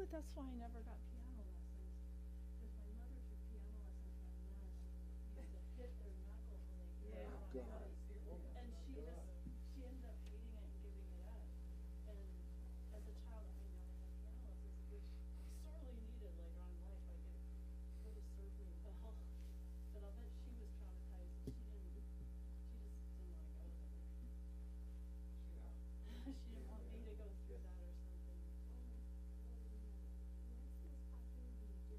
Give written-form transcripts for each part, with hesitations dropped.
that that's why I never got piano lessons. Because my mother took piano lessons when I was young. Used to hit their knuckles when they played Yeah. on God. notes. And she ended up hating it and giving it up. And as a child, I never had piano lessons, which I sorely needed later on in life. Like it would have served me well. But I'll bet she was traumatized. She just didn't want to go there. She didn't want me to go through that or something. Or the treatment,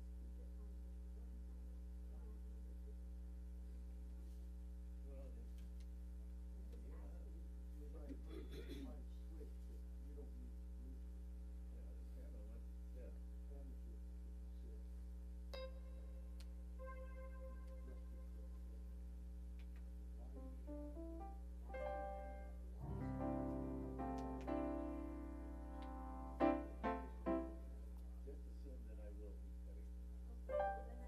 since you're not really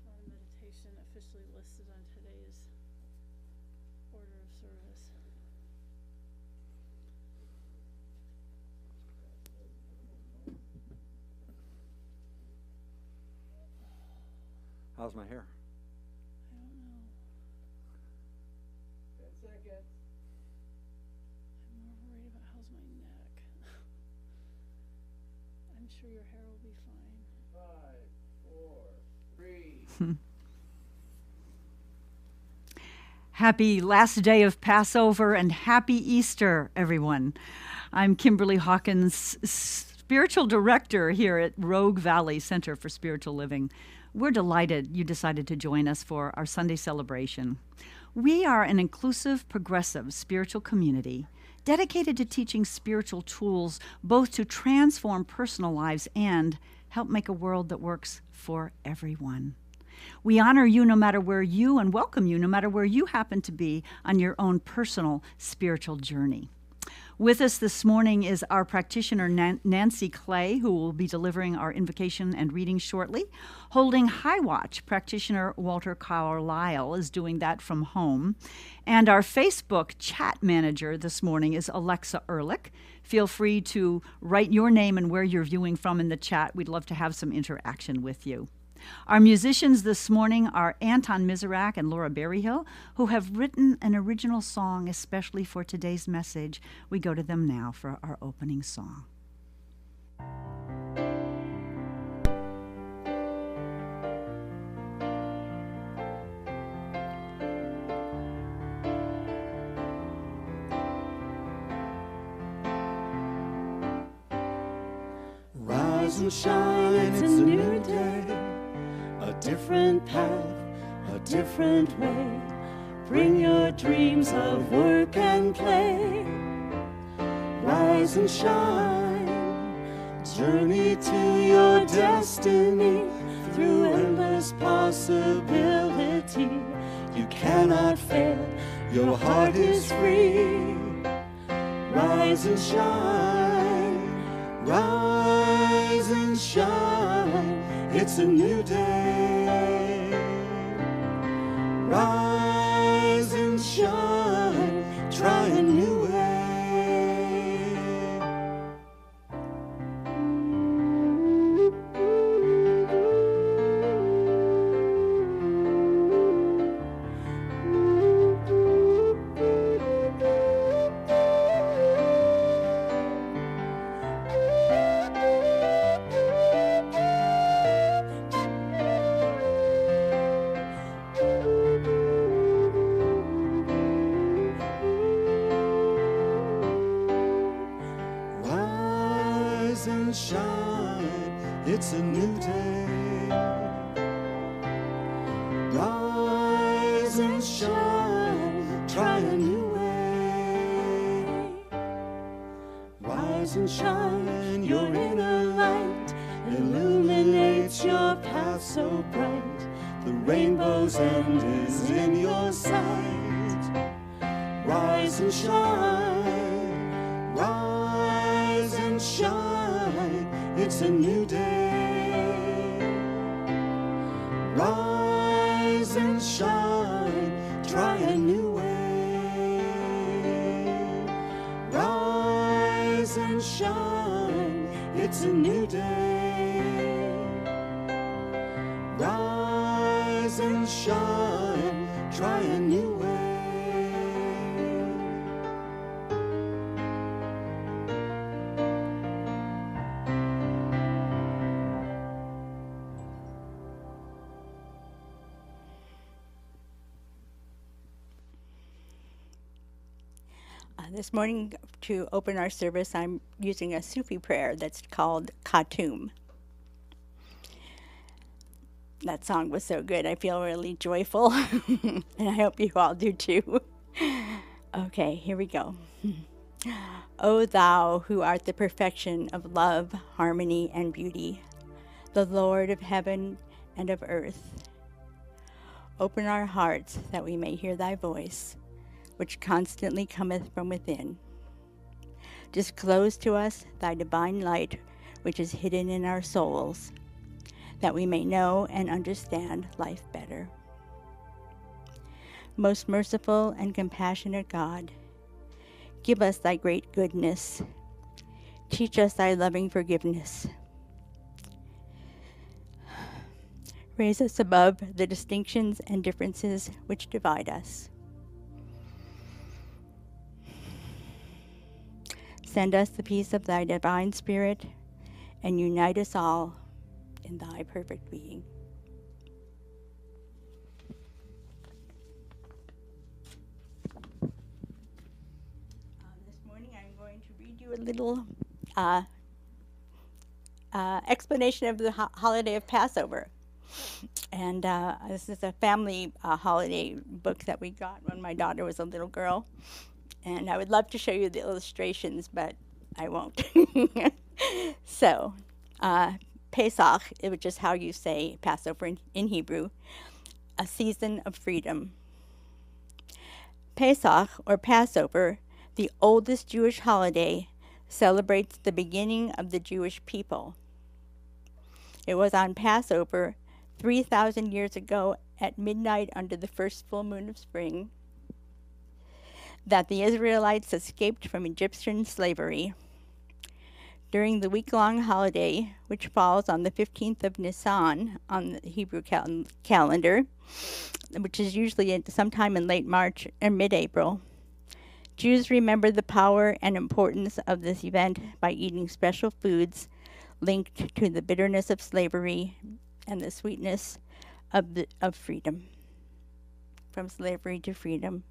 not a meditation officially listed on today's order of service. How's my hair? I don't know. 10 seconds. I'm more worried about how's my neck. I'm sure your hair will be fine. 5, 4, 3. Happy last day of Passover and happy Easter, everyone. I'm Kimberly Hawkins, spiritual director here at Rogue Valley Center for Spiritual Living. We're delighted you decided to join us for our Sunday celebration. We are an inclusive, progressive spiritual community dedicated to teaching spiritual tools both to transform personal lives and help make a world that works for everyone. We honor you no matter where you and welcome you no matter where you happen to be on your own personal spiritual journey. With us this morning is our practitioner, Nancy Clay, who will be delivering our invocation and reading shortly. Holding High Watch, practitioner Walter Carlisle is doing that from home. And our Facebook chat manager this morning is Alexa Ehrlich. Feel free to write your name and where you're viewing from in the chat. We'd love to have some interaction with you. Our musicians this morning are Anton Miserak and Laura Berryhill, who have written an original song especially for today's message. We go to them now for our opening song. Rise and shine, it's a new day. A different path, a different way. Bring your dreams of work and play. Rise and shine, journey to your destiny. Through endless possibility, you cannot fail, your heart is free. Rise and shine, rise and shine. It's a new day. Rise and shine, try a new way. and shine, it's a new day. Rise and shine, try a new way. Rise and shine, your inner light illuminates your path so bright. The rainbow's end is in your sight. Rise and shine, rise and shine, it's a new day. Rise and shine, try a new way. Rise and shine, it's a new day. Rise and shine, try a new way. This morning, to open our service, I'm using a Sufi prayer that's called Khatum. That song was so good, I feel really joyful, and I hope you all do too. Okay, here we go. O thou who art the perfection of love, harmony, and beauty, the Lord of heaven and of earth, open our hearts that we may hear thy voice, which constantly cometh from within. Disclose to us thy divine light, which is hidden in our souls, that we may know and understand life better. Most merciful and compassionate God, give us thy great goodness. Teach us thy loving forgiveness. Raise us above the distinctions and differences which divide us. Send us the peace of thy divine Spirit, and unite us all in thy perfect being. This morning I'm going to read you a little explanation of the holiday of Passover. And this is a family holiday book that we got when my daughter was a little girl. And I would love to show you the illustrations, but I won't. So, Pesach, which is how you say Passover in Hebrew, a season of freedom. Pesach, or Passover, the oldest Jewish holiday, celebrates the beginning of the Jewish people. It was on Passover 3,000 years ago at midnight under the first full moon of spring that the Israelites escaped from Egyptian slavery. During the week-long holiday, which falls on the 15th of Nisan on the Hebrew calendar, which is usually sometime in late March or mid-April, Jews remember the power and importance of this event by eating special foods linked to the bitterness of slavery and the sweetness of freedom, from slavery to freedom.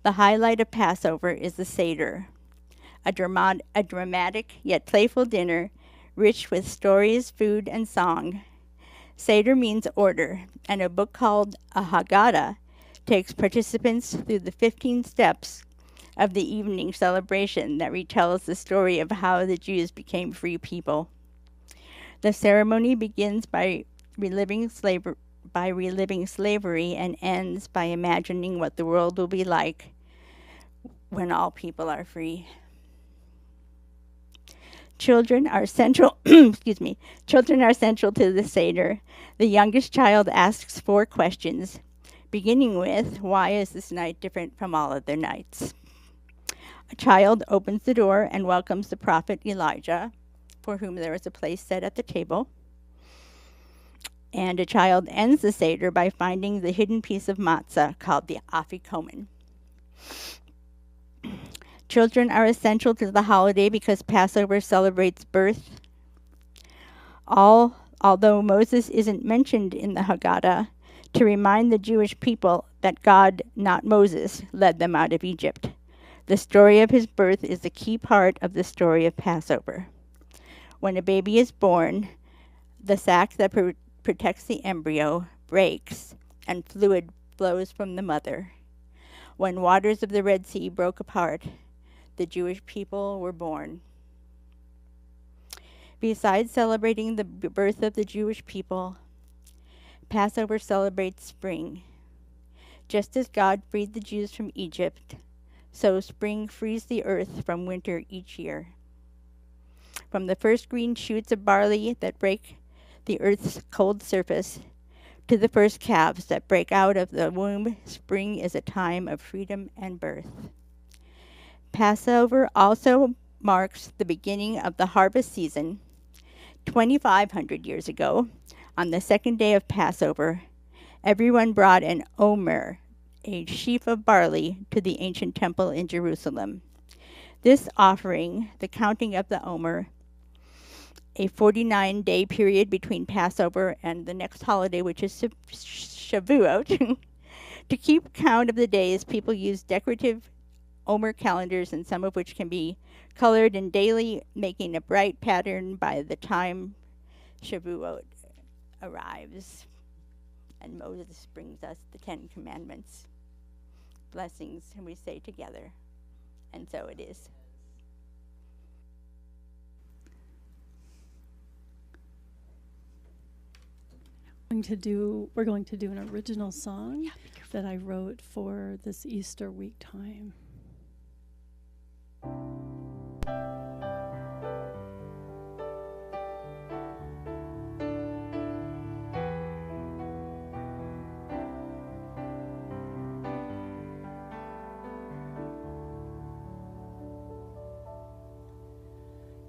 The highlight of Passover is the Seder, a dramatic yet playful dinner rich with stories, food, and song. Seder means order, and a book called a Haggadah takes participants through the 15 steps of the evening celebration that retells the story of how the Jews became free people. The ceremony begins by reliving slavery and ends by imagining what the world will be like when all people are free. Children are central Children are central to the Seder. The youngest child asks 4 questions, beginning with, why is this night different from all other nights? A child opens the door and welcomes the prophet Elijah, for whom there is a place set at the table. And a child ends the Seder by finding the hidden piece of matzah called the afikomen. Children are essential to the holiday because Passover celebrates birth. Although Moses isn't mentioned in the Haggadah, to remind the Jewish people that God, not Moses, led them out of Egypt. The story of his birth is a key part of the story of Passover. When a baby is born, the sac that protects the embryo breaks and fluid flows from the mother. When waters of the Red Sea broke apart, the Jewish people were born. Besides celebrating the birth of the Jewish people, Passover celebrates spring. Just as God freed the Jews from Egypt, so spring frees the earth from winter each year. From the first green shoots of barley that break the earth's cold surface to the first calves that break out of the womb, spring is a time of freedom and birth. Passover also marks the beginning of the harvest season. 2,500 years ago, on the second day of Passover, everyone brought an omer, a sheaf of barley, to the ancient temple in Jerusalem. This offering, the counting of the omer, a 49-day period between Passover and the next holiday, which is Shavuot. To keep count of the days, people use decorative omer calendars, and some of which can be colored in daily, making a bright pattern by the time Shavuot arrives. And Moses brings us the 10 Commandments. Blessings, and we say together, and so it is. We're going to do an original song that I wrote for this Easter week time.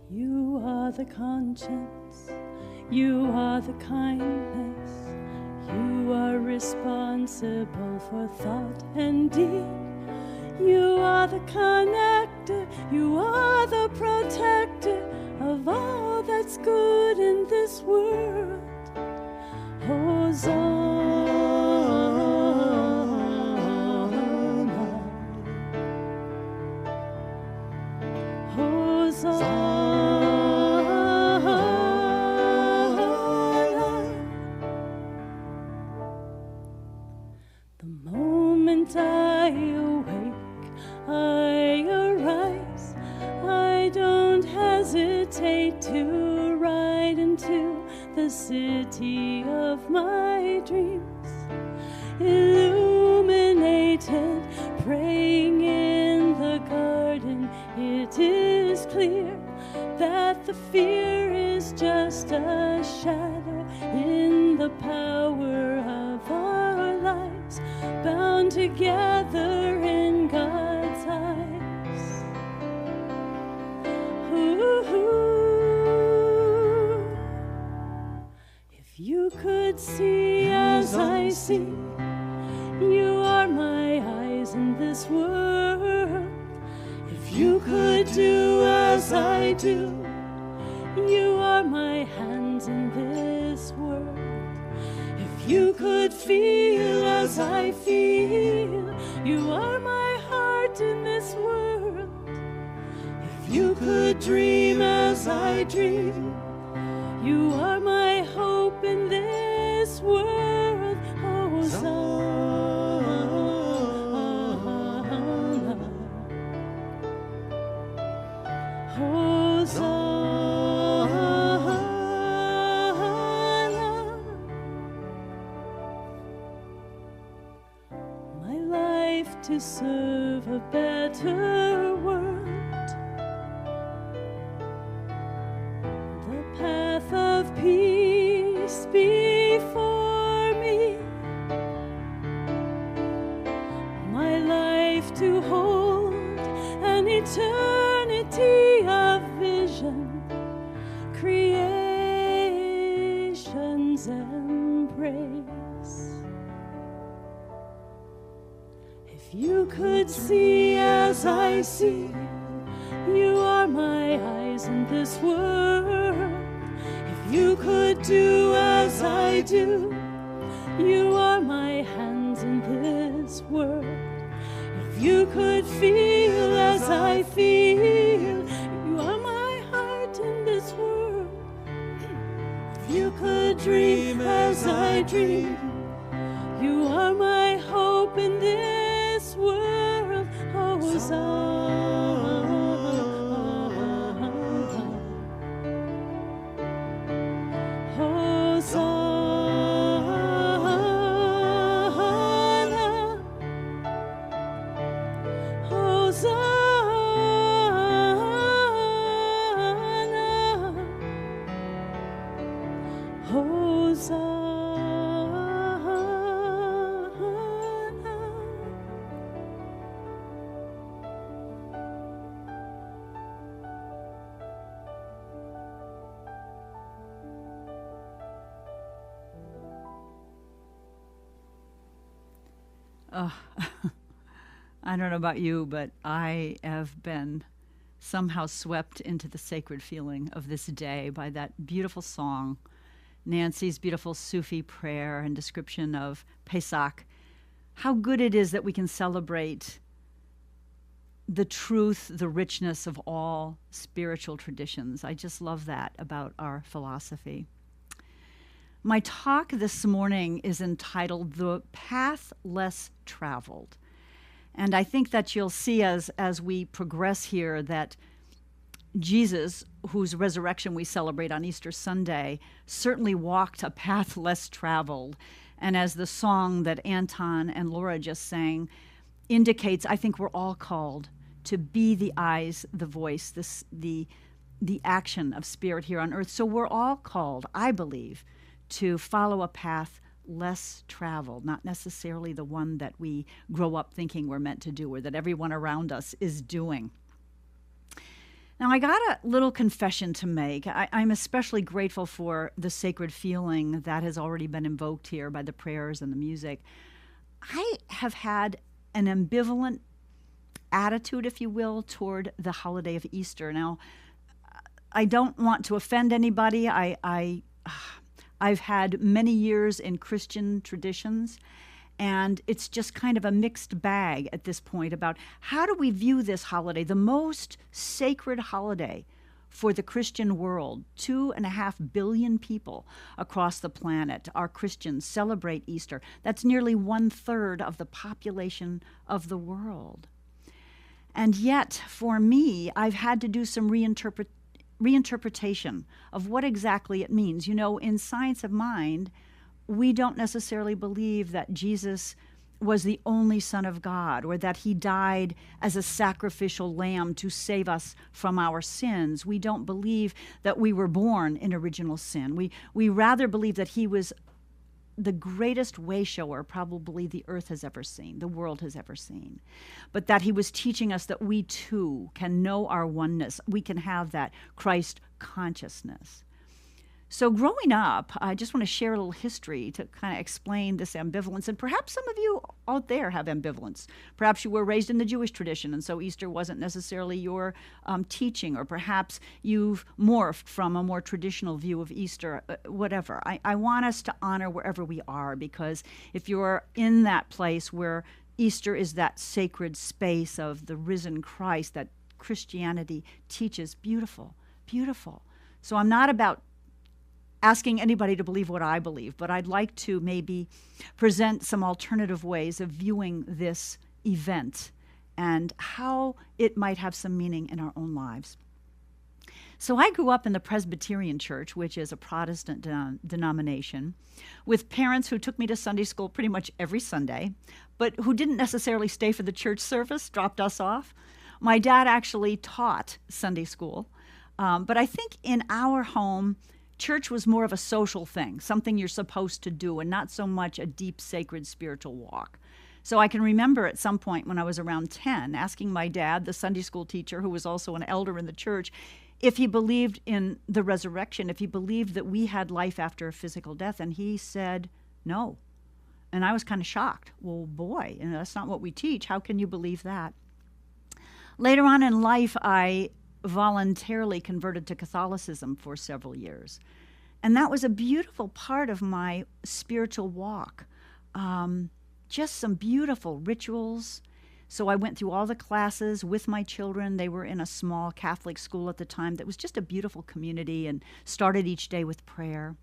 You are the conscience, you are the kindness, you are responsible for thought and deed. You are the connector, you are the protector of all that's good in this world. Hosanna, Hosanna. The moment I awake, I arise. I don't hesitate to ride into the city of my dreams. Illuminated, praying in the garden, it is clear that the fear is just a shadow in the power of our lives, bound together in God's eyes. Ooh, if you could see as I see, you are my eyes in this world. If you could do as I do, you are my hands in this world. If you could feel as I feel, you are my heart in this world. If you could dream as I dream, you are my hope in this world. Hosanna, Hosanna. My life to serve a better world, the path of peace before me, my life to hold an eternity of vision, creation's embrace. If you could see as I see, you are my eyes in this world. If you could do as I do, you are my hands in this world. If you could feel as I feel, you are my heart in this world. you could dream as I dream. You are my hope in this world. Hosanna, Hosanna, Hosanna, Hosanna. I don't know about you, but I have been somehow swept into the sacred feeling of this day by that beautiful song, Nancy's beautiful Sufi prayer and description of Pesach. How good it is that we can celebrate the truth, the richness of all spiritual traditions. I just love that about our philosophy. My talk this morning is entitled The Path Less Traveled. And I think that you'll see as we progress here that Jesus, whose resurrection we celebrate on Easter Sunday, certainly walked a path less traveled. And as the song that Anton and Laura just sang indicates, I think we're all called to be the eyes, the voice, the action of Spirit here on earth. So we're all called, I believe, to follow a path less traveled, not necessarily the one that we grow up thinking we're meant to do or that everyone around us is doing. Now, I got a little confession to make. I'm especially grateful for the sacred feeling that has already been invoked here by the prayers and the music. I have had an ambivalent attitude, if you will, toward the holiday of Easter. Now, I don't want to offend anybody. I've had many years in Christian traditions, and it's just kind of a mixed bag at this point about how do we view this holiday, the most sacred holiday for the Christian world. 2.5 billion people across the planet are Christians, celebrate Easter. That's nearly 1/3 of the population of the world. And yet, for me, I've had to do some reinterpretation of what exactly it means. You know, in Science of Mind, we don't necessarily believe that Jesus was the only Son of God or that he died as a sacrificial lamb to save us from our sins. We don't believe that we were born in original sin. We rather believe that he was the greatest way shower probably the earth has ever seen, the world has ever seen. But that he was teaching us that we too can know our oneness. We can have that Christ consciousness. So growing up, I just want to share a little history to kind of explain this ambivalence. And perhaps some of you out there have ambivalence. Perhaps you were raised in the Jewish tradition, and so Easter wasn't necessarily your teaching. Or perhaps you've morphed from a more traditional view of Easter, whatever. I want us to honor wherever we are, because if you're in that place where Easter is that sacred space of the risen Christ that Christianity teaches, beautiful, beautiful. So I'm not about asking anybody to believe what I believe, but I'd like to maybe present some alternative ways of viewing this event and how it might have some meaning in our own lives. So I grew up in the Presbyterian Church, which is a Protestant denomination, with parents who took me to Sunday school pretty much every Sunday, but who didn't necessarily stay for the church service, dropped us off. My dad actually taught Sunday school, but I think in our home, church was more of a social thing, something you're supposed to do, and not so much a deep, sacred spiritual walk. So I can remember at some point when I was around 10, asking my dad, the Sunday school teacher, who was also an elder in the church, if he believed in the resurrection, if he believed that we had life after physical death, and he said no. And I was kind of shocked. Well, boy, that's not what we teach. How can you believe that? Later on in life, I voluntarily converted to Catholicism for several years. And that was a beautiful part of my spiritual walk. Just some beautiful rituals. So I went through all the classes with my children. They were in a small Catholic school at the time that was just a beautiful community, and started each day with prayer.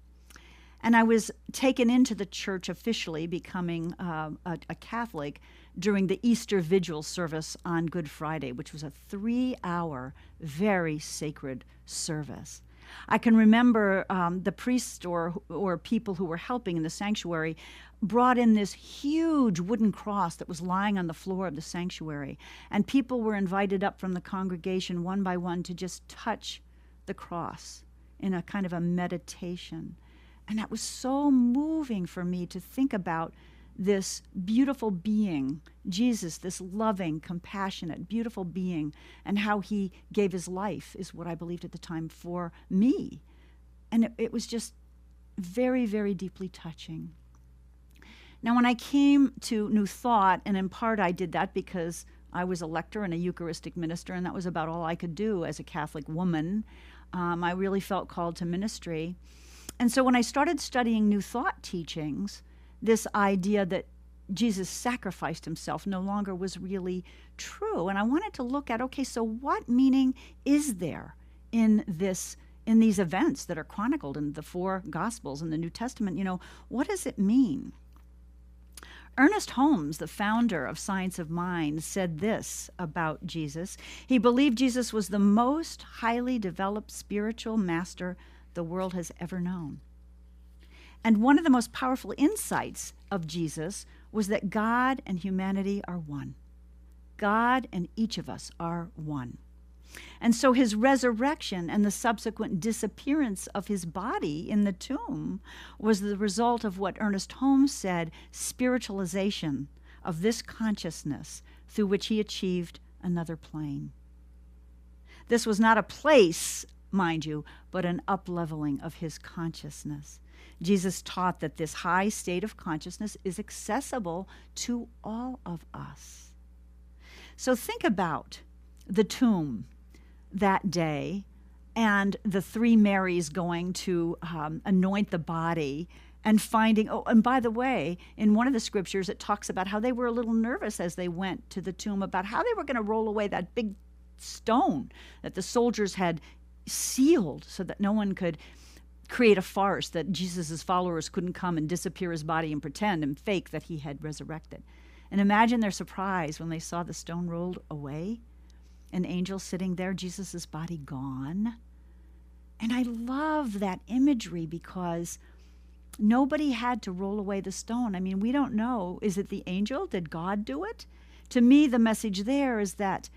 And I was taken into the church officially, becoming a Catholic during the Easter Vigil service on Good Friday, which was a 3-hour, very sacred service. I can remember the priests or people who were helping in the sanctuary brought in this huge wooden cross that was lying on the floor of the sanctuary. And people were invited up from the congregation one by one to just touch the cross in a kind of a meditation. And that was so moving for me to think about this beautiful being, Jesus, this loving, compassionate, beautiful being, and how he gave his life, is what I believed at the time, for me. And it was just very, very deeply touching. Now, when I came to New Thought, and in part I did that because I was a lector and a Eucharistic minister, and that was about all I could do as a Catholic woman, I really felt called to ministry. And so when I started studying New Thought teachings, this idea that Jesus sacrificed himself no longer was really true. And I wanted to look at, okay, so what meaning is there in these events that are chronicled in the 4 Gospels in the New Testament? You know, what does it mean? Ernest Holmes, the founder of Science of Mind, said this about Jesus. He believed Jesus was the most highly developed spiritual master the world has ever known. And one of the most powerful insights of Jesus was that God and humanity are one. God and each of us are one. And so his resurrection and the subsequent disappearance of his body in the tomb was the result of what Ernest Holmes said, spiritualization of this consciousness through which he achieved another plane. This was not a place, mind you, but an upleveling of his consciousness. Jesus taught that this high state of consciousness is accessible to all of us. So think about the tomb that day and the 3 Marys going to anoint the body and finding, oh, and by the way, in one of the scriptures it talks about how they were a little nervous as they went to the tomb about how they were going to roll away that big stone that the soldiers had sealed so that no one could create a farce, that Jesus' followers couldn't come and disappear his body and pretend and fake that he had resurrected. And imagine their surprise when they saw the stone rolled away, an angel sitting there, Jesus' body gone. And I love that imagery because nobody had to roll away the stone. I mean, we don't know. Is it the angel? Did God do it? To me, the message there is that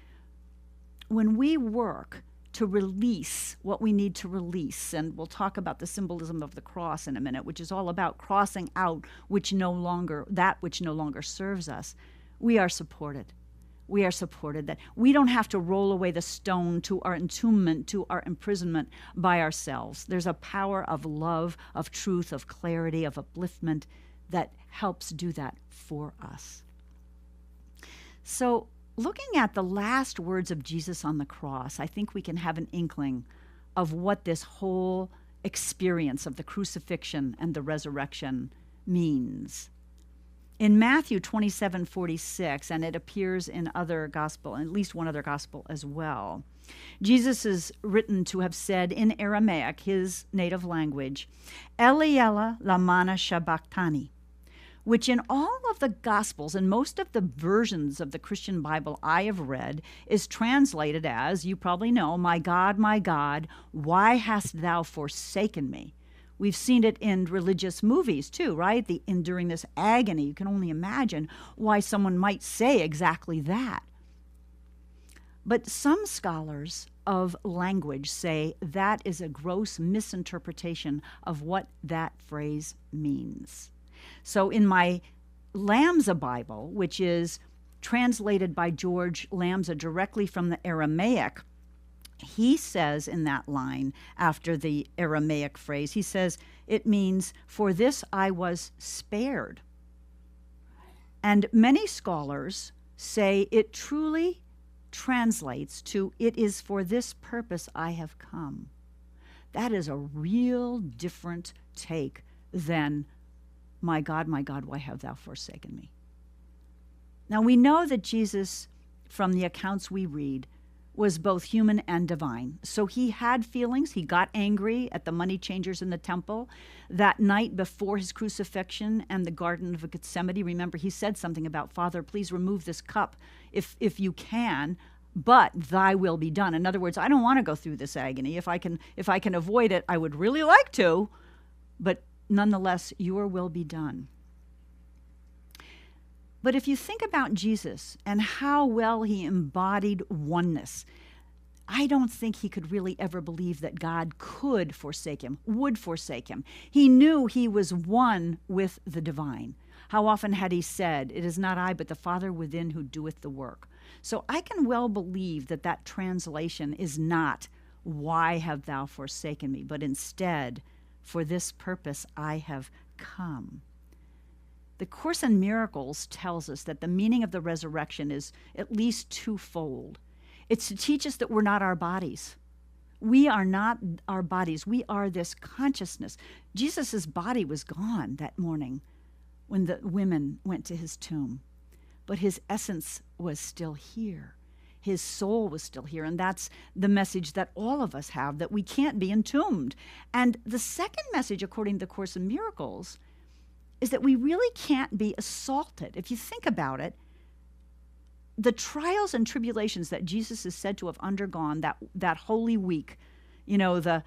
when we work to release what we need to release, and we'll talk about the symbolism of the cross in a minute, which is all about crossing out that which no longer serves us, we are supported. We are supported that we don't have to roll away the stone to our entombment, to our imprisonment by ourselves. There's a power of love, of truth, of clarity, of upliftment that helps do that for us. So, looking at the last words of Jesus on the cross, I think we can have an inkling of what this whole experience of the crucifixion and the resurrection means. In Matthew 27:46, and it appears in other gospel, at least one other gospel as well, Jesus is written to have said in Aramaic, his native language, Eli Ella lamana sabachthani, which in all of the Gospels and most of the versions of the Christian Bible I have read is translated as, you probably know, my God, why hast thou forsaken me? We've seen it in religious movies too, right? During this agony, you can only imagine why someone might say exactly that. But some scholars of language say that is a gross misinterpretation of what that phrase means. So in my Lamsa Bible, which is translated by George Lamsa directly from the Aramaic, he says in that line after the Aramaic phrase, he says, it means, for this I was spared. And many scholars say it truly translates to, it is for this purpose I have come. That is a real different take than, my God, why have thou forsaken me? Now we know that Jesus, from the accounts we read, was both human and divine. So he had feelings. He got angry at the money changers in the temple. That night before his crucifixion and the Garden of Gethsemane, remember, he said something about, Father, please remove this cup if you can, but thy will be done. In other words, I don't want to go through this agony. If I can avoid it, I would really like to, but nonetheless, your will be done. But if you think about Jesus and how well he embodied oneness, I don't think he could really ever believe that God could forsake him, would forsake him. He knew he was one with the divine. How often had he said, it is not I, but the Father within who doeth the work. So I can well believe that that translation is not, why have thou forsaken me, but instead, for this purpose I have come. The Course in Miracles tells us that the meaning of the resurrection is at least twofold. It's to teach us that we're not our bodies. We are not our bodies. We are this consciousness. Jesus' body was gone that morning when the women went to his tomb, but his essence was still here. His soul was still here, and that's the message that all of us have, that we can't be entombed. And the second message, according to the Course in Miracles, is that we really can't be assaulted. If you think about it, the trials and tribulations that Jesus is said to have undergone that Holy Week, the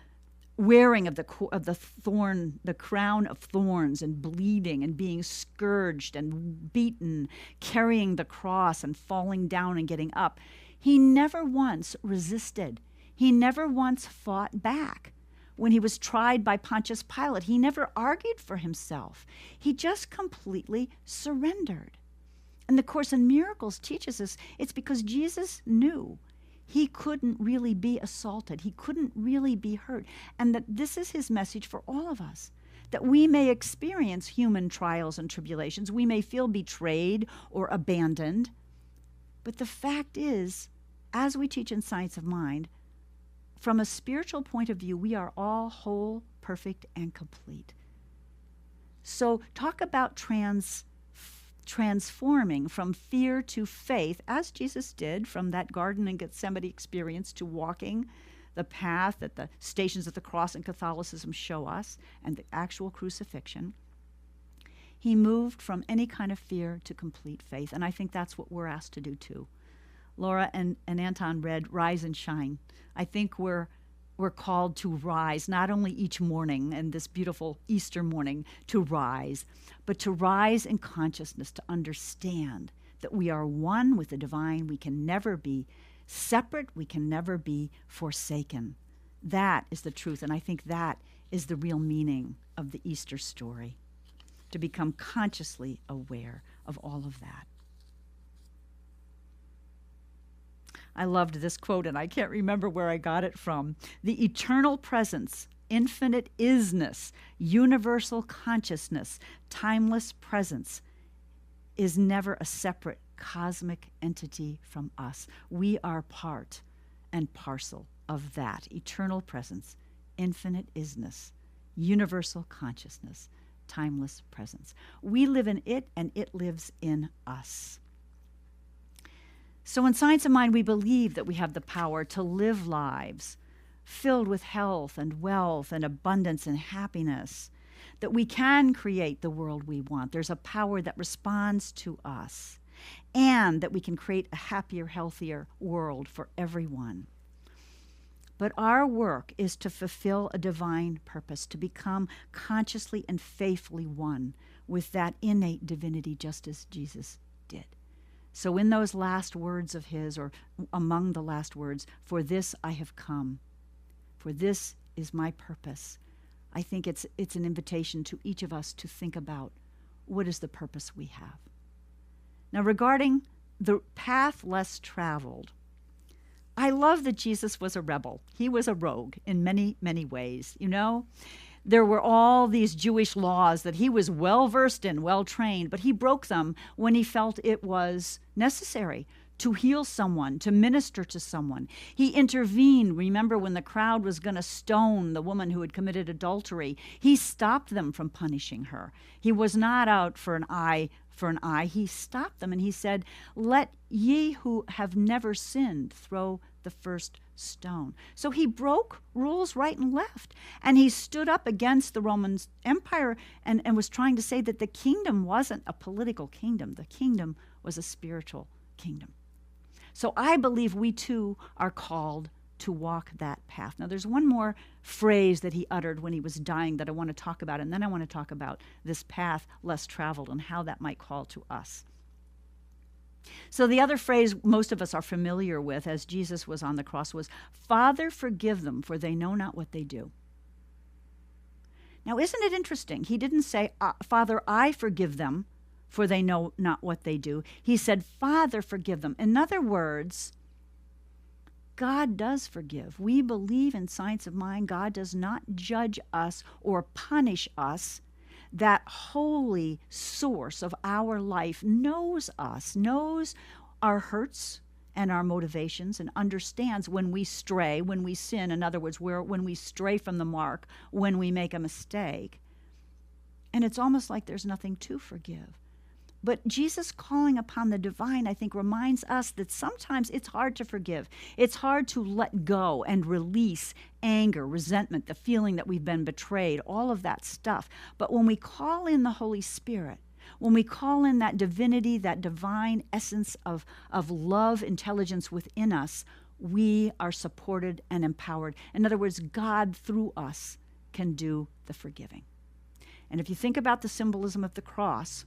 wearing of the crown of thorns and bleeding and being scourged and beaten, carrying the cross and falling down and getting up, he never once resisted. He never once fought back. When he was tried by Pontius Pilate, he never argued for himself. He just completely surrendered. And the Course in Miracles teaches us it's because Jesus knew he couldn't really be assaulted. He couldn't really be hurt. And that this is his message for all of us, that we may experience human trials and tribulations. We may feel betrayed or abandoned. But the fact is, as we teach in Science of Mind, from a spiritual point of view, we are all whole, perfect, and complete. So talk about transforming from fear to faith, as Jesus did from that Garden in Gethsemane experience to walking the path that the Stations of the Cross in Catholicism show us, and the actual crucifixion. He moved from any kind of fear to complete faith, and I think that's what we're asked to do too. Laura and Anton read Rise and Shine. I think we're called to rise, not only each morning and this beautiful Easter morning to rise, but to rise in consciousness, to understand that we are one with the divine. We can never be separate. We can never be forsaken. That is the truth, and I think that is the real meaning of the Easter story, to become consciously aware of all of that. I loved this quote, and I can't remember where I got it from. The eternal presence, infinite isness, universal consciousness, timeless presence is never a separate cosmic entity from us. We are part and parcel of that eternal presence, infinite isness, universal consciousness, timeless presence. We live in it, and it lives in us. So in Science of Mind, we believe that we have the power to live lives filled with health and wealth and abundance and happiness, that we can create the world we want. There's a power that responds to us, and that we can create a happier, healthier world for everyone. But our work is to fulfill a divine purpose, to become consciously and faithfully one with that innate divinity, just as Jesus did. So in those last words of his, or among the last words, for this I have come, for this is my purpose, I think it's an invitation to each of us to think about what is the purpose we have. Now, regarding the path less traveled, I love that Jesus was a rebel. He was a rogue in many, many ways. There were all these Jewish laws that he was well-versed in, well-trained, but he broke them when he felt it was necessary to heal someone, to minister to someone. He intervened. Remember when the crowd was going to stone the woman who had committed adultery? He stopped them from punishing her. He was not out for an eye for an eye. He stopped them and he said, "Let ye who have never sinned throw the first stone. So he broke rules right and left. And he stood up against the Roman Empire and was trying to say that the kingdom wasn't a political kingdom. The kingdom was a spiritual kingdom. So I believe we too are called to walk that path. Now, there's one more phrase that he uttered when he was dying that I want to talk about, and then I want to talk about this path less traveled and how that might call to us. So the other phrase most of us are familiar with as Jesus was on the cross was, "Father, forgive them, for they know not what they do." Now, isn't it interesting? He didn't say, "Father, I forgive them, for they know not what they do." He said, "Father, forgive them." In other words, God does forgive. We believe in Science of Mind. God does not judge us or punish us. That holy source of our life knows us, knows our hurts and our motivations, and understands when we stray, when we sin. In other words, when we stray from the mark, when we make a mistake. And it's almost like there's nothing to forgive. But Jesus calling upon the divine, I think, reminds us that sometimes it's hard to forgive. It's hard to let go and release anger, resentment, the feeling that we've been betrayed, all of that stuff. But when we call in the Holy Spirit, when we call in that divinity, that divine essence of love, intelligence within us, we are supported and empowered. In other words, God through us can do the forgiving. And if you think about the symbolism of the cross,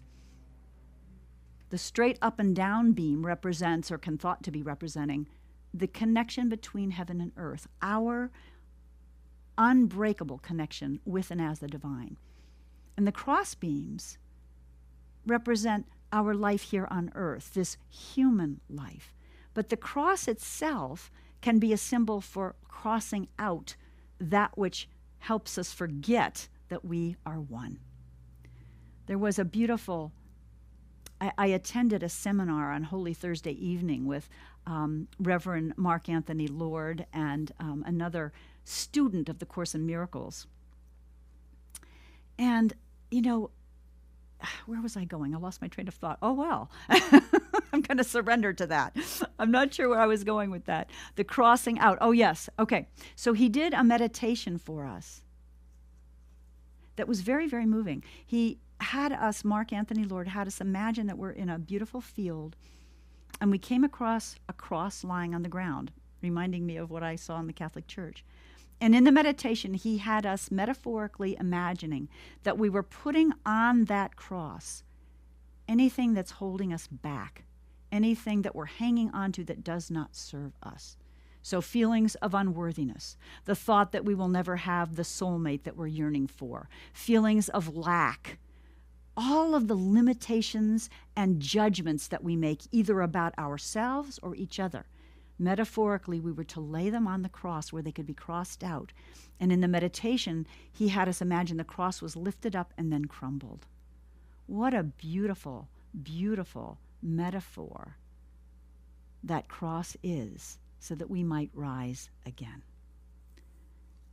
the straight up and down beam represents, or can thought to be representing, the connection between heaven and earth, our unbreakable connection with and as the divine. And the cross beams represent our life here on earth, this human life. But the cross itself can be a symbol for crossing out that which helps us forget that we are one. There was a beautiful I attended a seminar on Holy Thursday evening with Reverend Mark Anthony Lord and another student of the Course in Miracles. And, you know, where was I going? I lost my train of thought. Oh, well, I'm going to surrender to that. I'm not sure where I was going with that. The crossing out. Oh, yes. Okay. So he did a meditation for us that was very, very moving. He had us, Mark Anthony Lord, had us imagine that we're in a beautiful field and we came across a cross lying on the ground, reminding me of what I saw in the Catholic Church. And in the meditation, he had us metaphorically imagining that we were putting on that cross anything that's holding us back, anything that we're hanging onto that does not serve us. So feelings of unworthiness, the thought that we will never have the soulmate that we're yearning for, feelings of lack, all of the limitations and judgments that we make either about ourselves or each other. Metaphorically, we were to lay them on the cross where they could be crossed out. And in the meditation, he had us imagine the cross was lifted up and then crumbled. What a beautiful, beautiful metaphor that cross is, so that we might rise again.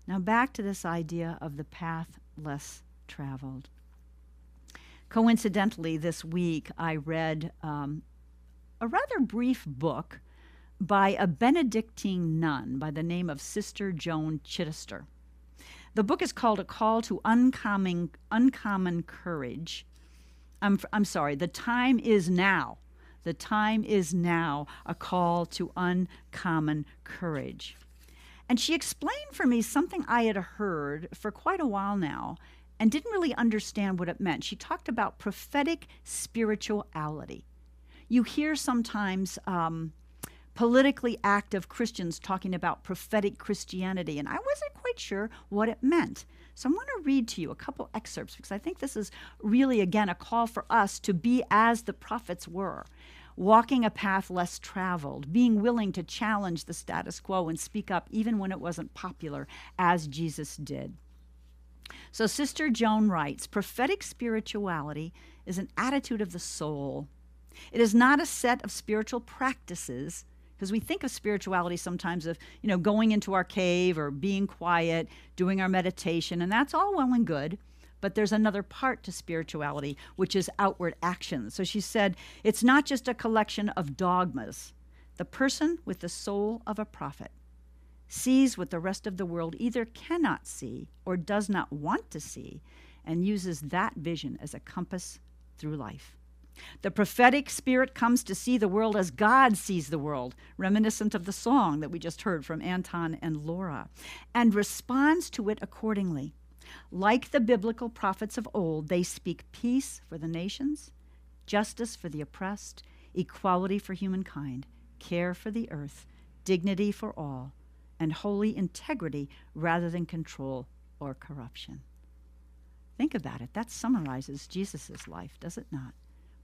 Now back to this idea of the path less traveled. Coincidentally, this week I read a rather brief book by a Benedictine nun by the name of Sister Joan Chittister. The book is called A Call to Uncommon Courage. I'm sorry, The Time Is Now. The Time Is Now, A Call to Uncommon Courage. And she explained for me something I had heard for quite a while now and didn't really understand what it meant. She talked about prophetic spirituality. You hear sometimes politically active Christians talking about prophetic Christianity, and I wasn't quite sure what it meant. So I'm going to read to you a couple excerpts because I think this is really, again, a call for us to be as the prophets were, walking a path less traveled, being willing to challenge the status quo and speak up even when it wasn't popular, as Jesus did. So Sister Joan writes, prophetic spirituality is an attitude of the soul. It is not a set of spiritual practices, because we think of spirituality sometimes of, going into our cave or being quiet, doing our meditation, and that's all well and good. But there's another part to spirituality, which is outward action. So she said, it's not just a collection of dogmas. The person with the soul of a prophet sees what the rest of the world either cannot see or does not want to see, and uses that vision as a compass through life. The prophetic spirit comes to see the world as God sees the world, reminiscent of the song that we just heard from Anton and Laura, and responds to it accordingly. Like the biblical prophets of old, they speak peace for the nations, justice for the oppressed, equality for humankind, care for the earth, dignity for all, and holy integrity rather than control or corruption. Think about it. That summarizes Jesus' life, does it not?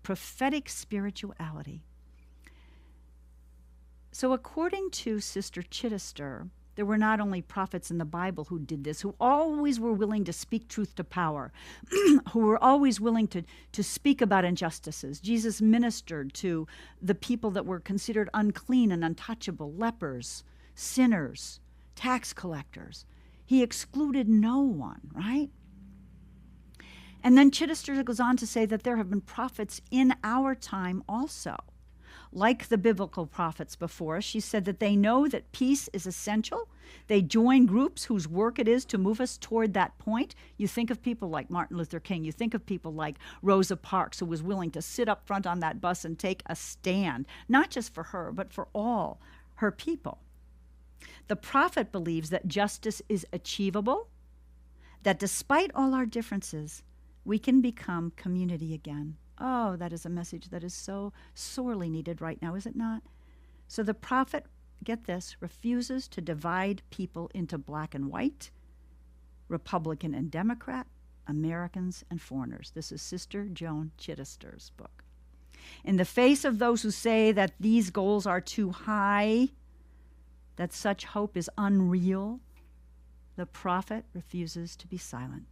Prophetic spirituality. So according to Sister Chittister, there were not only prophets in the Bible who did this, who always were willing to speak truth to power, who were always willing to speak about injustices. Jesus ministered to the people that were considered unclean and untouchable, lepers, sinners, tax collectors. He excluded no one, right? And then Chittister goes on to say that there have been prophets in our time also. Like the biblical prophets before us, she said that they know that peace is essential. They join groups whose work it is to move us toward that point. You think of people like Martin Luther King. You think of people like Rosa Parks, who was willing to sit up front on that bus and take a stand, not just for her, but for all her people. The prophet believes that justice is achievable, that despite all our differences, we can become community again. Oh, that is a message that is so sorely needed right now, is it not? So the prophet, get this, refuses to divide people into black and white, Republican and Democrat, Americans and foreigners. This is Sister Joan Chittister's book. In the face of those who say that these goals are too high, that such hope is unreal, the prophet refuses to be silent.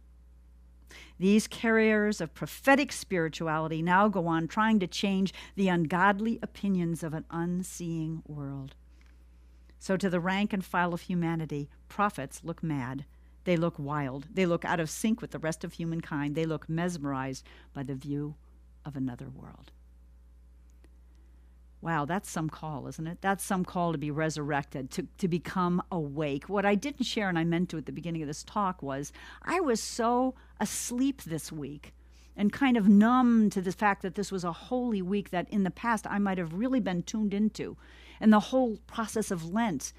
These carriers of prophetic spirituality now go on trying to change the ungodly opinions of an unseeing world. So to the rank and file of humanity, prophets look mad. They look wild. They look out of sync with the rest of humankind. They look mesmerized by the view of another world. Wow, that's some call, isn't it? That's some call to be resurrected, to become awake. What I didn't share, and I meant to at the beginning of this talk, was I was so asleep this week and kind of numb to the fact that this was a holy week that in the past I might have really been tuned into. And the whole process of Lent,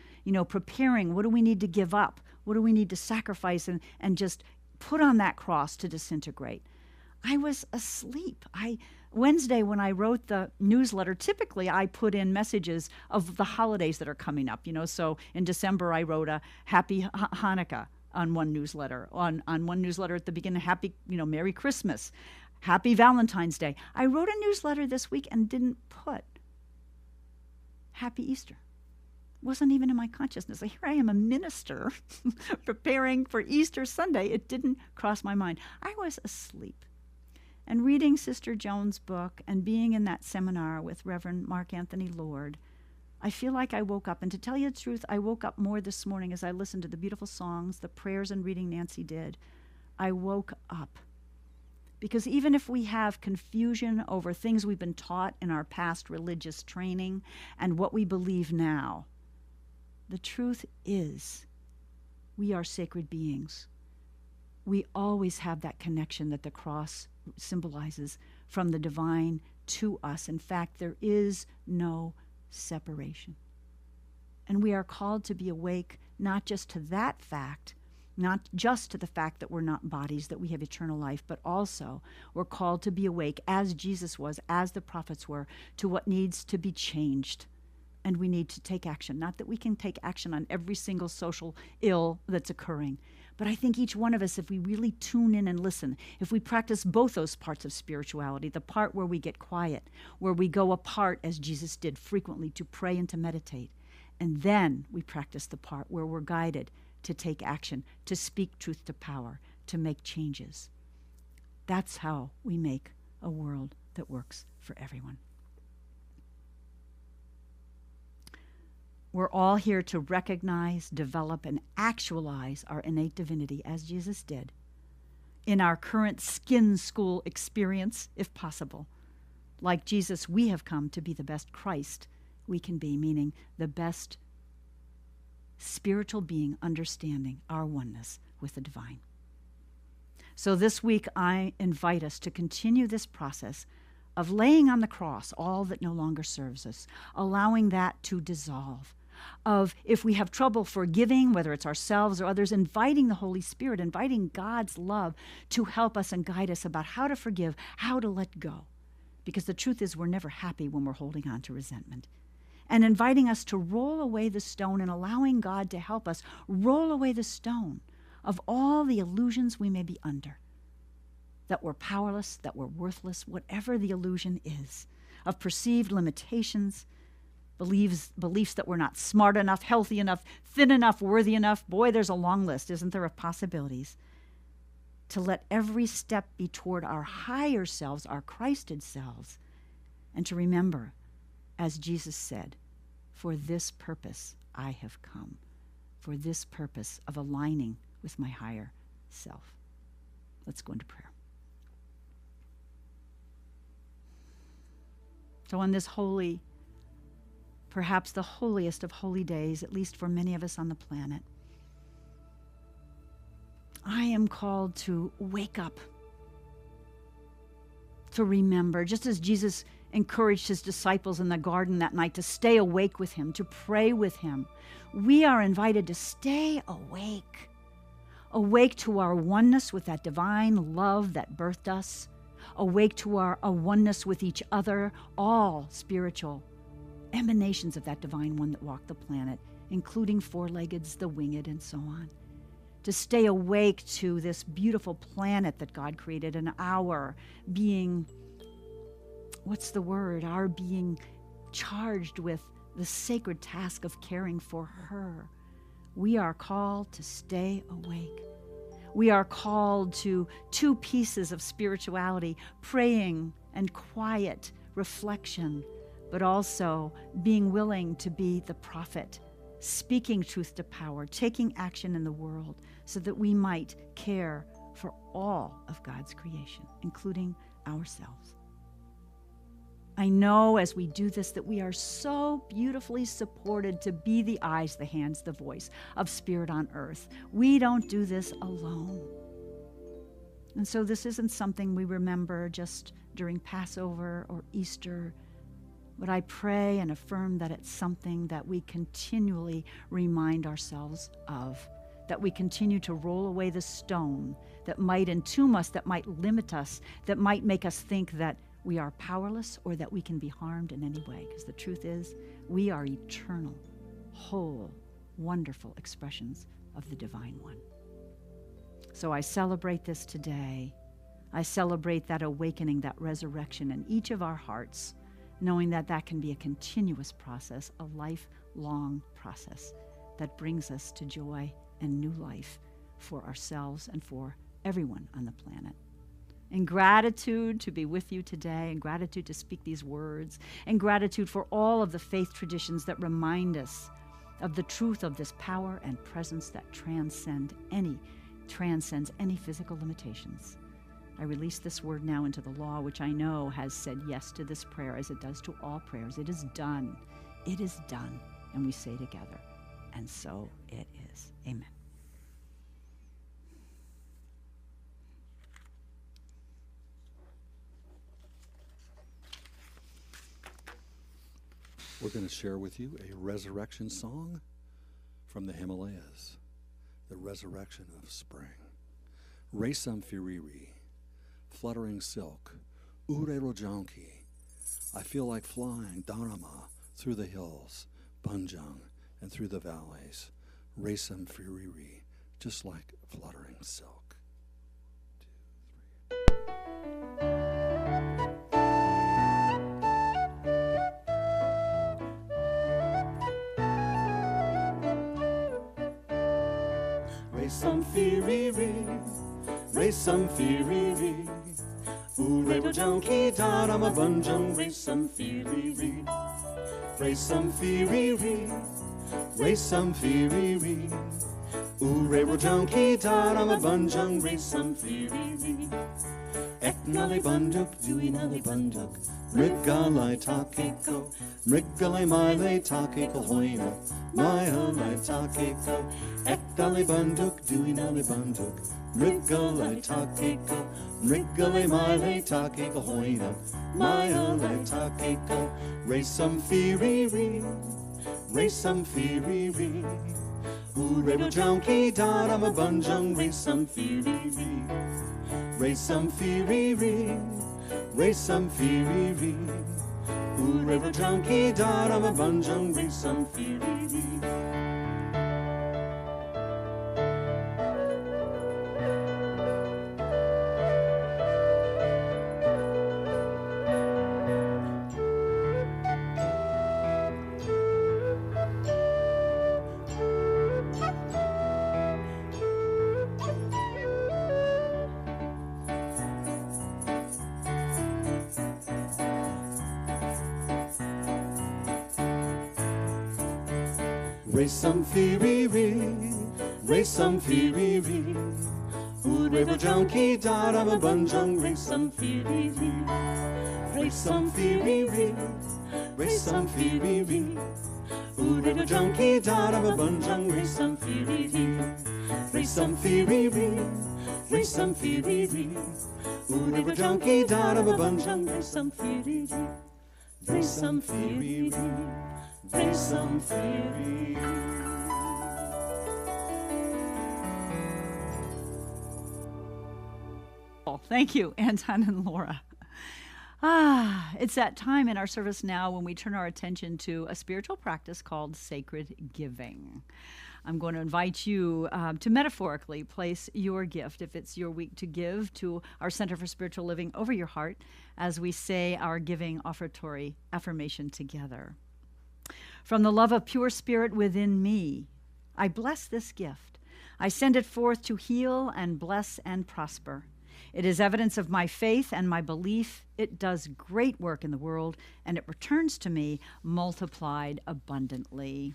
preparing, what do we need to give up? What do we need to sacrifice and just put on that cross to disintegrate? I was asleep. Wednesday, when I wrote the newsletter, typically I put in messages of the holidays that are coming up. So in December, I wrote a Happy Hanukkah on one newsletter. On one newsletter at the beginning, Happy, Merry Christmas, Happy Valentine's Day. I wrote a newsletter this week and didn't put Happy Easter. Wasn't even in my consciousness. Here I am, a minister, preparing for Easter Sunday. It didn't cross my mind. I was asleep. And reading Sister Joan's book and being in that seminar with Reverend Mark Anthony Lord, I feel like I woke up. And to tell you the truth, I woke up more this morning as I listened to the beautiful songs, the prayers and reading Nancy did. I woke up. Because even if we have confusion over things we've been taught in our past religious training and what we believe now, the truth is we are sacred beings. We always have that connection that the cross symbolizes from the divine to us. In fact, there is no separation. And we are called to be awake not just to that fact, not just to the fact that we're not bodies, that we have eternal life, but also we're called to be awake as Jesus was, as the prophets were, to what needs to be changed. And we need to take action. Not that we can take action on every single social ill that's occurring, but I think each one of us, if we really tune in and listen, if we practice both those parts of spirituality, the part where we get quiet, where we go apart as Jesus did frequently to pray and to meditate, and then we practice the part where we're guided to take action, to speak truth to power, to make changes. That's how we make a world that works for everyone. We're all here to recognize, develop, and actualize our innate divinity, as Jesus did, in our current skin school experience, if possible. Like Jesus, we have come to be the best Christ we can be, meaning the best spiritual being understanding our oneness with the divine. So this week, I invite us to continue this process of laying on the cross all that no longer serves us, allowing that to dissolve, of if we have trouble forgiving, whether it's ourselves or others, inviting the Holy Spirit, inviting God's love to help us and guide us about how to forgive, how to let go. Because the truth is we're never happy when we're holding on to resentment. And inviting us to roll away the stone and allowing God to help us roll away the stone of all the illusions we may be under, that we're powerless, that we're worthless, whatever the illusion is, of perceived limitations, beliefs that we're not smart enough, healthy enough, thin enough, worthy enough. Boy, there's a long list, isn't there, of possibilities. To let every step be toward our higher selves, our Christed selves, and to remember, as Jesus said, for this purpose I have come, for this purpose of aligning with my higher self. Let's go into prayer. So on this holy, perhaps the holiest of holy days, at least for many of us on the planet, I am called to wake up, to remember, just as Jesus encouraged his disciples in the garden that night to stay awake with him, to pray with him. We are invited to stay awake to our oneness with that divine love that birthed us, awake to our oneness with each other, all spiritual emanations of that divine one that walked the planet, including four-leggeds, the winged, and so on. To stay awake to this beautiful planet that God created and our being, our being charged with the sacred task of caring for her. We are called to stay awake. We are called to two pieces of spirituality, praying and quiet reflection, but also being willing to be the prophet, speaking truth to power, taking action in the world so that we might care for all of God's creation, including ourselves. I know as we do this that we are so beautifully supported to be the eyes, the hands, the voice of Spirit on earth. We don't do this alone. And so this isn't something we remember just during Passover or Easter, but I pray and affirm that it's something that we continually remind ourselves of, that we continue to roll away the stone that might entomb us, that might limit us, that might make us think that we are powerless or that we can be harmed in any way. Because the truth is, we are eternal, whole, wonderful expressions of the Divine One. So I celebrate this today. I celebrate that awakening, that resurrection in each of our hearts, knowing that that can be a continuous process, a lifelong process that brings us to joy and new life for ourselves and for everyone on the planet. In gratitude to be with you today, in gratitude to speak these words, in gratitude for all of the faith traditions that remind us of the truth of this power and presence that transcends any physical limitations. I release this word now into the law, which I know has said yes to this prayer as it does to all prayers. It is done. It is done. And we say together, and so it is. Amen. We're going to share with you a resurrection song from the Himalayas, the resurrection of spring. Resam Firiri, fluttering silk, Ure Rojanki. I feel like flying Dharma through the hills, Bunjang, and through the valleys. Resam Firiri, just like fluttering silk. 2, 3. Resam Firiri, Resam Firiri, Ure Rojanki Dharma Bunjang, Resam Firiri, Resam Firiri, Resam Firiri, Ure Rojanki Dharma Bunjang, Resam Firiri, Eknali Banduk, Duinali Banduk, Mrigalai takiko, mrigalai mile takiko hoina, mile takiko, ekdali banduk, duinali banduk, mrigalai takiko, mrigalai mile takiko hoina, mile takiko, race some firiri, Ureba junkie dada a bunjung, race some firiri, race some firiri. Race some firiri, Ureba junkie dada a bunjung, race some firiri. Race some firiri, Ureba junkie dada a bunjung, race some firiri, race some firiri, race some firiri, Ureba junkie dada a bunjung, race some firiri, race some firiri, race some firiri, Ureba junkie dada a bunjung, race some firiri, race some firiri. Raise some theory. Thank you, Anton and Laura. It's that time in our service now when we turn our attention to a spiritual practice called sacred giving. I'm going to invite you to metaphorically place your gift, if it's your week to give, to our Center for Spiritual Living over your heart as we say our giving offertory affirmation together. From the love of pure spirit within me, I bless this gift. I send it forth to heal and bless and prosper. It is evidence of my faith and my belief. It does great work in the world, and it returns to me multiplied abundantly.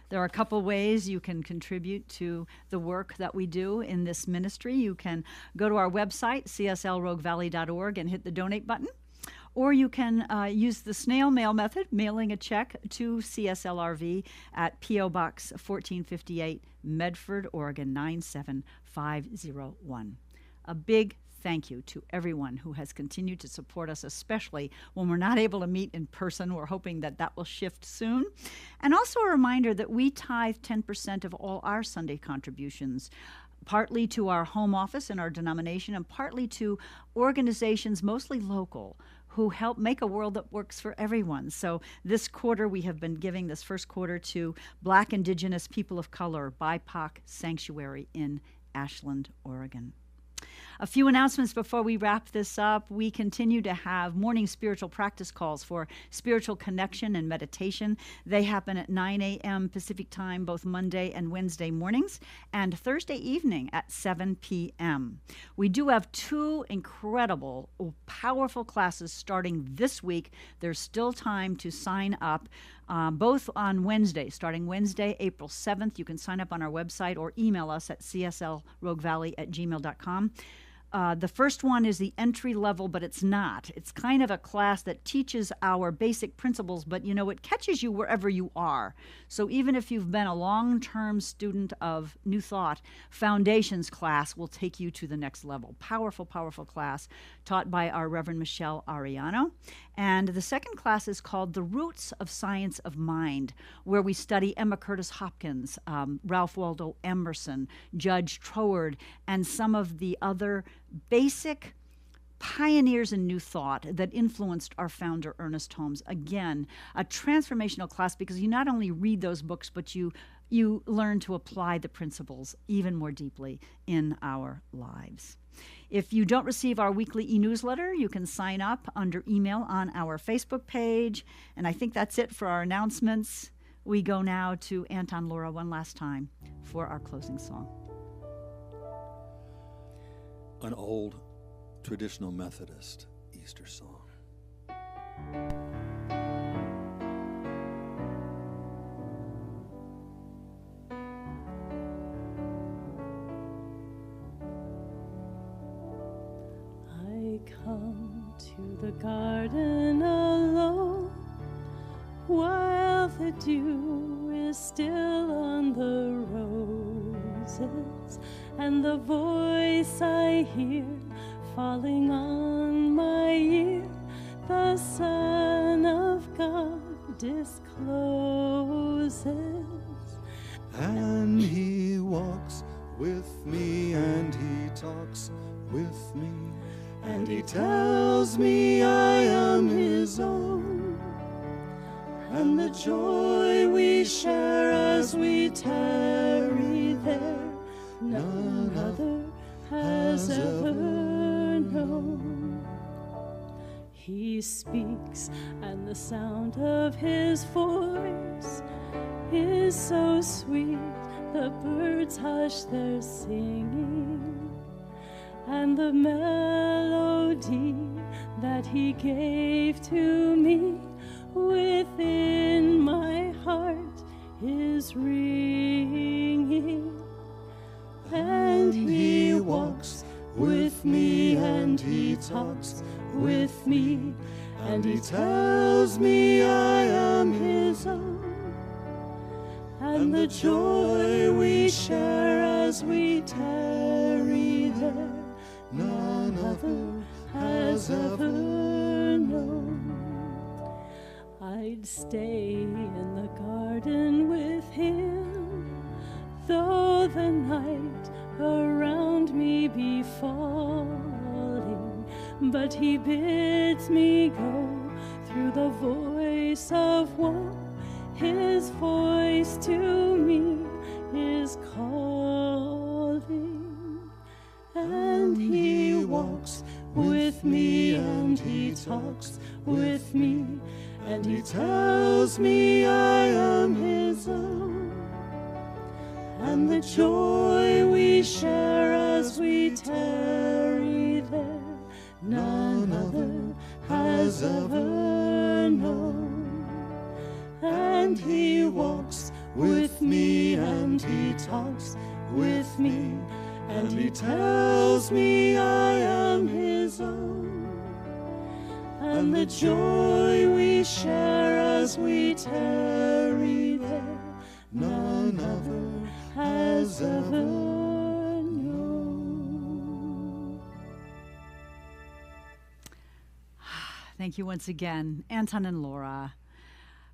There are a couple ways you can contribute to the work that we do in this ministry. You can go to our website, cslroguevalley.org, and hit the donate button. Or you can use the snail mail method, mailing a check to CSLRV at P.O. Box 1458, Medford, Oregon 97501. A big thank you to everyone who has continued to support us, especially when we're not able to meet in person. We're hoping that that will shift soon. And also a reminder that we tithe 10% of all our Sunday contributions, partly to our home office and our denomination, and partly to organizations, mostly local, who help make a world that works for everyone. So this quarter, we have been giving this first quarter to Black, Indigenous, People of Color, BIPOC Sanctuary in Ashland, Oregon. A few announcements before we wrap this up. We continue to have morning spiritual practice calls for spiritual connection and meditation. They happen at 9 a.m. Pacific time, both Monday and Wednesday mornings, and Thursday evening at 7 p.m. We do have two incredible, powerful classes starting this week. There's still time to sign up. Both on Wednesday, starting Wednesday, April 7th. You can sign up on our website or email us at cslroguevalley@gmail.com. The first one is the entry level, but it's not. It's kind of a class that teaches our basic principles, but it catches you wherever you are. So even if you've been a long-term student of New Thought, Foundations class will take you to the next level. Powerful, powerful class taught by our Reverend Michelle Ariano. And the second class is called The Roots of Science of Mind, where we study Emma Curtis Hopkins, Ralph Waldo Emerson, Judge Troward, and some of the other basic pioneers in New Thought that influenced our founder, Ernest Holmes. Again, a transformational class because you not only read those books, but you learn to apply the principles even more deeply in our lives. If you don't receive our weekly e-newsletter, you can sign up under email on our Facebook page. And I think that's it for our announcements. We go now to Anton Laura one last time for our closing song. An old traditional Methodist Easter song. I come to the garden of the dew is still on the roses, and the voice I hear falling on my ear, the Son of God discloses. And he walks with me, and he talks with me, and he tells me I am his own. And the joy we share as we tarry there, none other has ever known. He speaks, and the sound of his voice is so sweet, the birds hush their singing, and the melody that he gave to me within my heart is ringing. And he walks with me, and he talks with me, and he tells me I am his own. And the joy we share as we tarry there, none other has ever known. I'd stay in the garden with him, though the night around me be falling, but he bids me go through the voice of woe. His voice to me is calling. And he walks with me, and he talks with me, and he tells me I am his own. And the joy we share as we tarry there, none other has ever known. And he walks with me, and he talks with me, and he tells me I am his own. And the joy we share as we tarry there, none other has ever known. Thank you once again, Anton and Laura.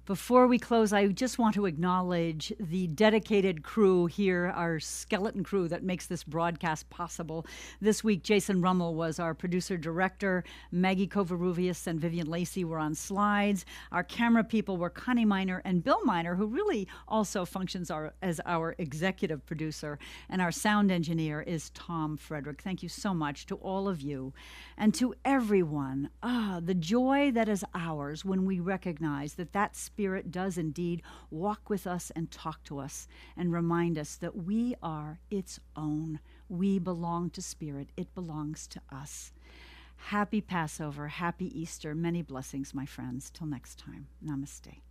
Before we close, I just want to acknowledge the dedicated crew here, our skeleton crew that makes this broadcast possible. This week, Jason Rummel was our producer-director. Maggie Covarrubias and Vivian Lacey were on slides. Our camera people were Connie Miner and Bill Miner, who really also functions as our executive producer. And our sound engineer is Tom Frederick. Thank you so much to all of you. And to everyone, the joy that is ours when we recognize that Spirit does indeed walk with us and talk to us and remind us that we are its own. We belong to Spirit. It belongs to us. Happy Passover, happy Easter, many blessings, my friends. Till next time, namaste.